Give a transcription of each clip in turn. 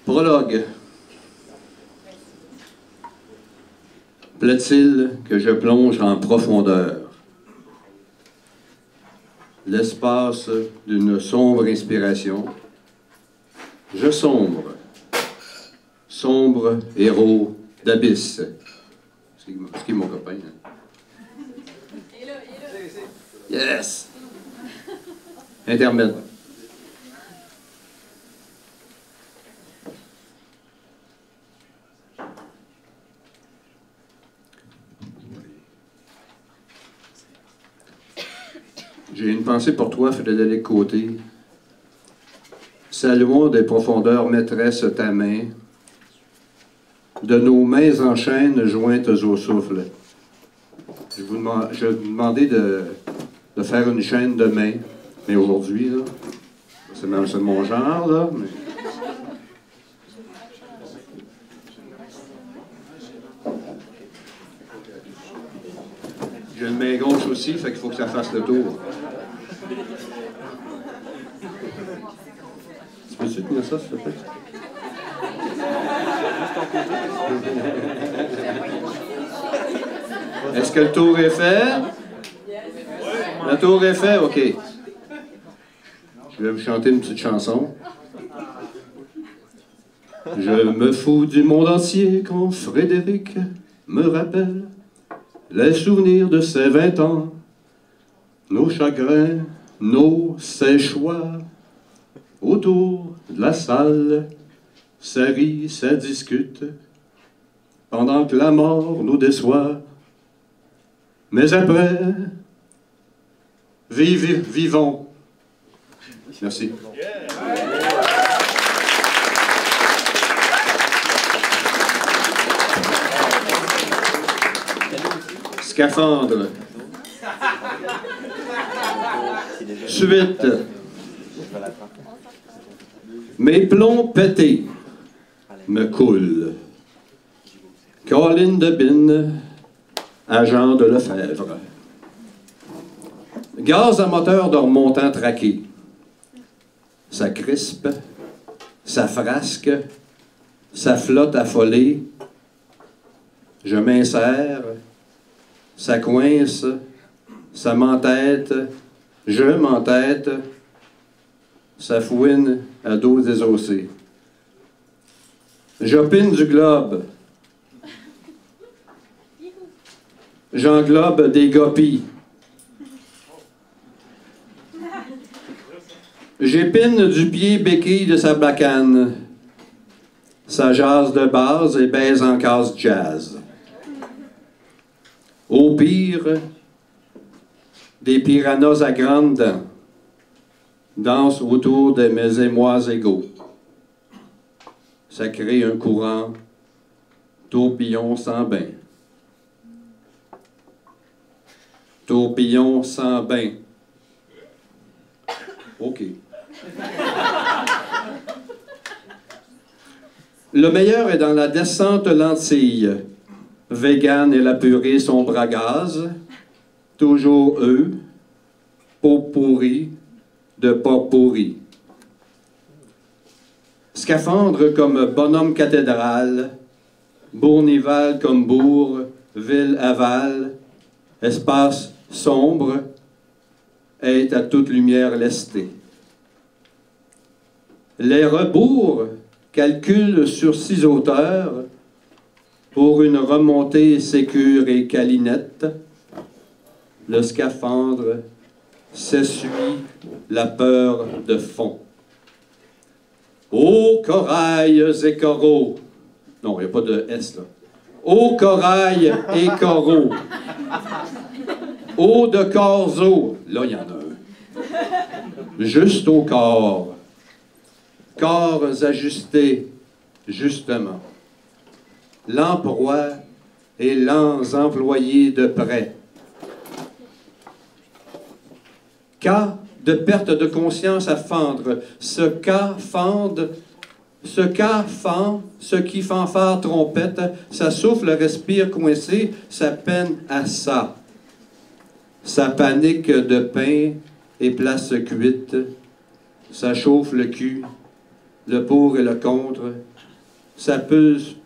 Prologue. Plaît-il que je plonge en profondeur l'espace d'une sombre inspiration? Je sombre, sombre héros d'abysse. C'est qui est mon copain? Hein? Yes! Intermède. J'ai une pensée pour toi, Frédéric Côté. Saluons des profondeurs maîtresse ta main, de nos mains en chaîne jointes au souffle. Je vais vous demander de faire une chaîne de main, mais aujourd'hui, là, c'est mon genre, là, mais... J'ai une main gauche aussi, fait qu'il faut que ça fasse le tour. Tu peux-tu tenir ça, s'il te plaît? Est-ce que le tour est fait? Le tour est fait, OK. Je vais vous chanter une petite chanson. Je me fous du monde entier quand Frédéric me rappelle les souvenirs de ses 20 ans, nos chagrins, nos séchoirs. Autour de la salle, ça rit, ça discute, pendant que la mort nous déçoit. Mais après, vivons. Merci. Scaphandre. Suite. Mes plombs pétés me coulent. Colline de Bine, agent de Lefebvre. Gaz à moteur de remontant traqué. Ça crispe, ça frasque, ça flotte affolée. Je m'insère, ça coince, ça m'entête, je m'entête, ça fouine à dos désossé. J'opine du globe. J'englobe des gopis. J'épine du pied béquille de sa bacane. Ça jase de base et baise en case jazz. Au pire, des piranhas à grandes dents dansent autour de mes émois égaux. Ça crée un courant, tourbillon sans bain. Tourbillon sans bain. OK. Le meilleur est dans la descente lentille. Vegan et la purée sombre à gaz. Toujours eux. Peau pourrie de pas pourri. Scaphandre comme bonhomme cathédrale. Bournival comme bourg. Ville aval. Espace sombre. Est à toute lumière lestée. Les rebours calculent sur 6 hauteurs pour une remontée sécure et câlinette. Le scaphandre s'essuie la peur de fond. Ô corail et coraux! Non, il n'y a pas de S là. Ô corail et coraux! Eau de corzo! Là, il y en a un. Juste au corps. Corps ajustés, justement. L'emploi et lents employés de près. Cas de perte de conscience à fendre. Ce cas fend, ce qui fanfare trompette, ça souffle, respire coincé, ça peine à ça. Ça panique de pain et place cuite, ça chauffe le cul, le pour et le contre, ça pulse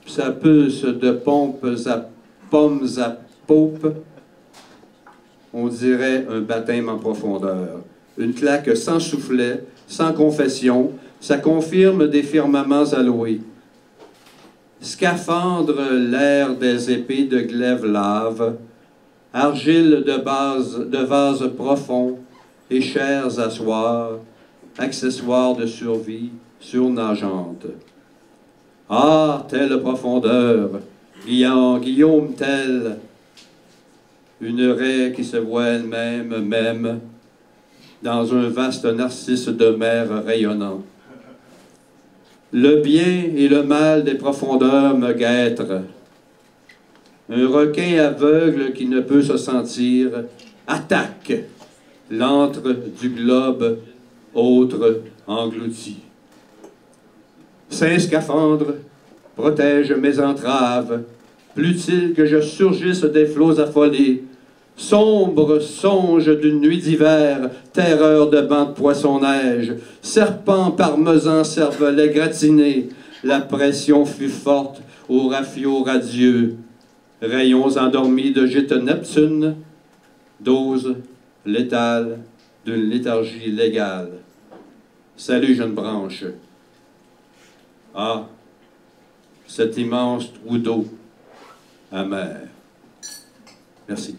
de pompes à pommes à paupe, on dirait un baptême en profondeur. Une claque sans soufflet, sans confession, ça confirme des firmaments alloués. Scaphandre l'air des épées de glaive lave, argile de vase profond et chairs à soir, accessoires de survie surnageante. Ah, telle profondeur, Guillaume telle, une raie qui se voit elle-même, même, dans un vaste narcisse de mer rayonnant. Le bien et le mal des profondeurs me guettent. Un requin aveugle qui ne peut se sentir attaque l'antre du globe, autre englouti. Saint scaphandre, protège mes entraves, plût-il que je surgisse des flots affolés, sombre songe d'une nuit d'hiver, terreur de bancs de poisson-neige, serpent parmesan cervelet gratiné, la pression fut forte au rafio radieux, rayons endormis de gîte Neptune, dose létale d'une léthargie légale. Salut, jeune branche. Ah, cet immense trou d'eau amer. Merci.